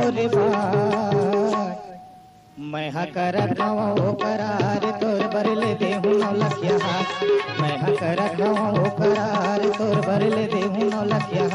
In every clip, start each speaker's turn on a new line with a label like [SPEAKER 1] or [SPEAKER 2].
[SPEAKER 1] मोरे बात मैं करत हूँ करार तोर बरले देहूँ 9 लखिया मैं करत हूँ करार तोर बरले देहूँ 9 लखिया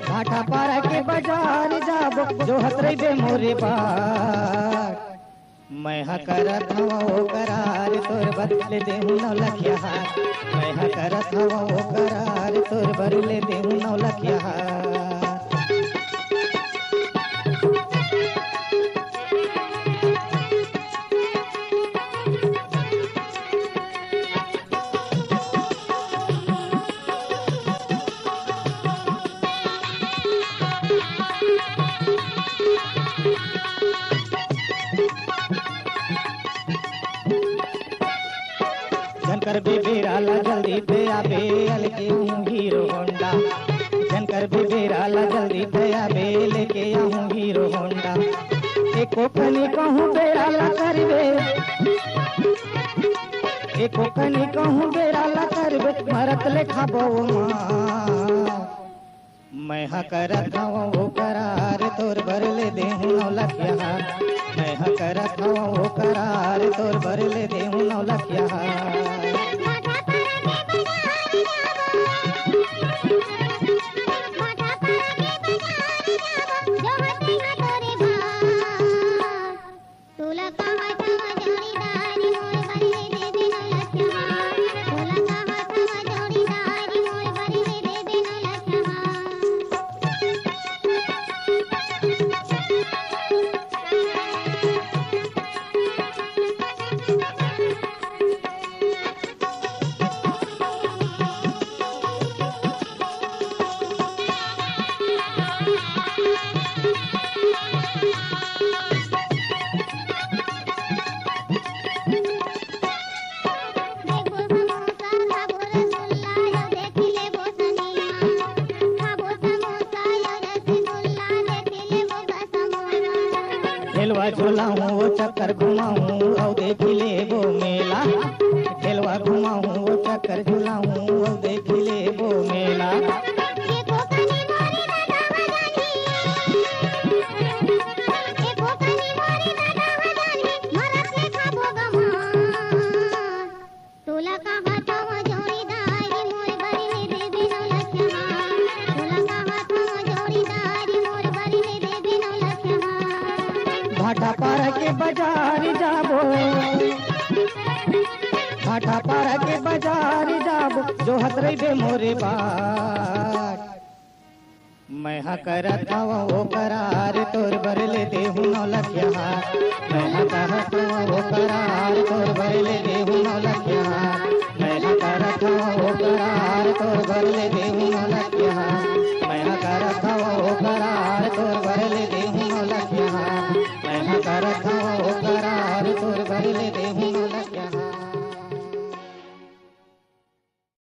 [SPEAKER 1] भाटा पारा के बाजार जाबो जो हतरे दे मोरे बात मैं करत हूँ करार तोर बदले देहूँ 9 लखिया मैं करत हूँ करार तोर बदले देहूँ 9 लखिया जनकर बेबेराला जल्दी पे आबे लेके आऊं हीरो होंडा जनकर बेबेराला जल्दी पे आबे लेके आऊं हीरो होंडा एको कनी कहूँ बेराला करबे एको कनी कहूँ बेराला करबे मरत लेखा बो माँ मैं करत हूँ करार तोर बरले देहूँ 9 लखिया मैं करत हूँ करार तोर बरले देहूँ 9 लखिया खेलवा झूलाऊं वो चक्कर घुमाऊं और देख ले वो मेला खेलवा घुमाऊं वो चक्कर झूलाऊं और देख ले वो मेला भाटा पारा के बाजार जाबो भाटा पारा के बाजार जाबो जो हतरे दे मोरे बात मैं करत हूँ करार तोर बरले देहूँ 9 लखिया मैं करत हूँ करार तोर बरले देहूँ 9 लखिया मैं करत हूँ करार तोर बरले देहूँ 9 लखिया मैं करत हूँ करार तोर बरले देहूँ 9 लखिया मैं करत